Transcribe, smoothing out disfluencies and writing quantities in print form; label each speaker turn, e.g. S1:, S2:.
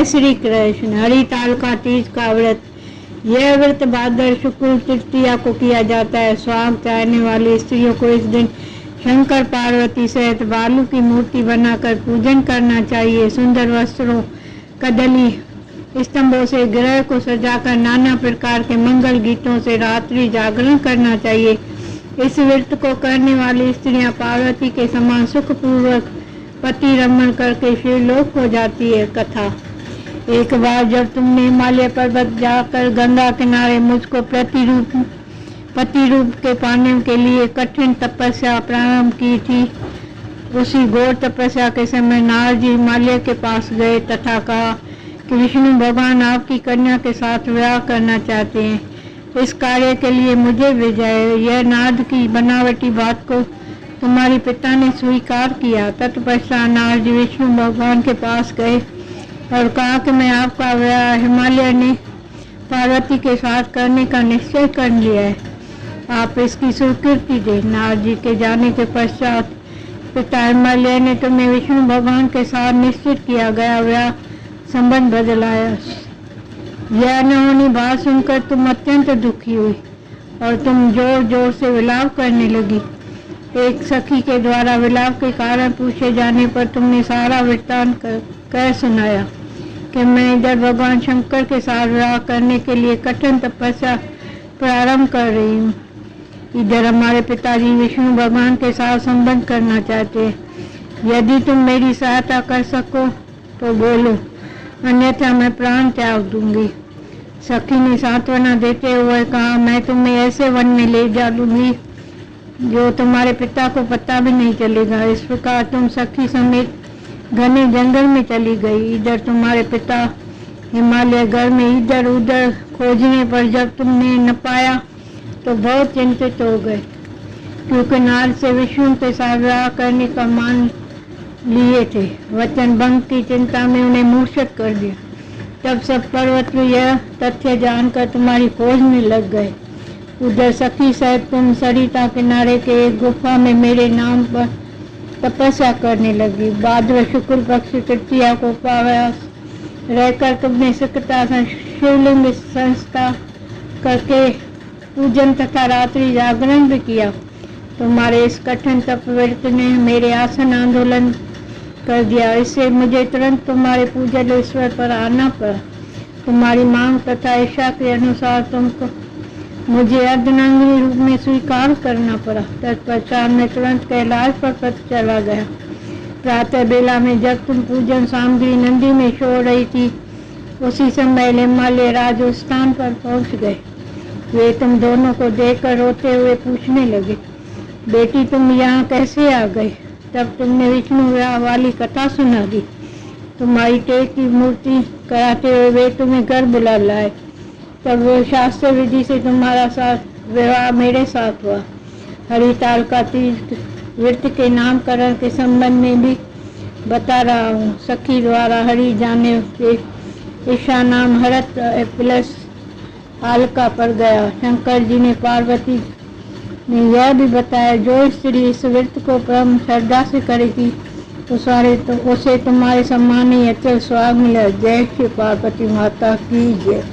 S1: श्री कृष्ण। हरितालिका तीज का व्रत। यह व्रत भाद्र शुक्ल तृतीया को किया जाता है। स्वाग चाहने वाली स्त्रियों को इस दिन शंकर पार्वती सहित बालू की मूर्ति बनाकर पूजन करना चाहिए। सुंदर वस्त्रों, कदली स्तंभों से ग्रह को सजाकर नाना प्रकार के मंगल गीतों से रात्रि जागरण करना चाहिए। इस व्रत को करने वाली स्त्रियां पार्वती के समान सुखपूर्वक पति रमण करके शिवलोक हो जाती है। कथा। एक बार जब तुमने हिमालय पर्वत जाकर गंगा किनारे मुझको पति रूप के पाने के लिए कठिन तपस्या प्रारंभ की थी, उसी घोर तपस्या के समय नारद जी हिमालय के पास गए तथा कहा कि विष्णु भगवान आपकी कन्या के साथ विवाह करना चाहते हैं। इस कार्य के लिए मुझे भेजाए। यह नारद की बनावटी बात को तुम्हारे पिता ने स्वीकार किया। तत्पश्चात नारद जी विष्णु भगवान के पास गए और कहा कि मैं आपका विवाह हिमालय ने पार्वती के साथ करने का निश्चय कर लिया है, आप इसकी स्वीकृति दें। नारद जी के जाने के पश्चात पिता हिमालय ने तुम्हें विष्णु भगवान के साथ निश्चित किया गया विवाह संबंध बदलाया। यह अनहोनी बात सुनकर तुम अत्यंत दुखी हुई और तुम जोर जोर से विलाप करने लगी। एक सखी के द्वारा विलाप के कारण पूछे जाने पर तुमने सारा वृत्तांत कह सुनाया कि मैं इधर भगवान शंकर के साथ विवाह करने के लिए कठिन तपस्या प्रारंभ कर रही हूँ, इधर हमारे पिताजी विष्णु भगवान के साथ संबंध करना चाहते हैं। यदि तुम मेरी सहायता कर सको तो बोलो, अन्यथा मैं प्राण त्याग दूंगी। सखी ने सांत्वना देते हुए कहा, मैं तुम्हें ऐसे वन में ले जा लूंगी जो तुम्हारे पिता को पता भी नहीं चलेगा। इस प्रकार तुम सखी समेत घने जंगल में चली गई। इधर तुम्हारे पिता हिमालय घर में इधर उधर खोजने पर जब तुमने न पाया तो बहुत चिंतित हो गए, क्योंकि नारद से विष्णु के साथ विवाह करने का मान लिए थे। वचन भंग की चिंता में उन्हें मूर्छित कर दिया। तब सब पर्वत यह तथ्य जानकर तुम्हारी खोज में लग गए। उधर सखी सहित तुम सरिता किनारे के एक गुफा में मेरे नाम पर तपस्या करने लगी। भाद्र शुक्ल पक्ष तृतीया को उपवास रहकर तुमने सिकता शिवलिंग संस्था करके पूजन तथा रात्रि जागरण भी किया। तुम्हारे इस कठिन तपव्रत ने मेरे आसन आंदोलन कर दिया। इससे मुझे तुरंत तुम्हारे पूजन ईश्वर पर आना पड़ा। तुम्हारी मांग तथा इच्छा के अनुसार तुमको मुझे अर्धनांगिनी रूप में स्वीकार करना पड़ा। तत्पश्चात मैं तुरंत कैलाश पर चला गया। प्रातः बेला में जब तुम पूजन सामग्री नंदी में सो रही थी, उसी समय हिमालय राजस्थान पर पहुंच गए। वे तुम दोनों को देखकर रोते हुए पूछने लगे, बेटी तुम यहाँ कैसे आ गए? तब तुमने विष्णु विवाह वाली कथा सुना दी। तुम्हारी टेक की मूर्ति कराते हुए वे तुम्हें घर बुला लाए। तब वो शास्त्र विधि से तुम्हारा साथ विवाह मेरे साथ हुआ। हरितालिका तीज व्रत के नामकरण के संबंध में भी बता रहा हूँ। सखी द्वारा हरि जाने के ईशा नाम हरत प्लस आलका पर गया। शंकर जी ने पार्वती ने यह भी बताया, जो स्त्री इस व्रत को परम श्रद्धा से करेगी उसे तुम्हारे सम्मान ही अचल स्वाग मिला। जय श्री पार्वती माता की जय।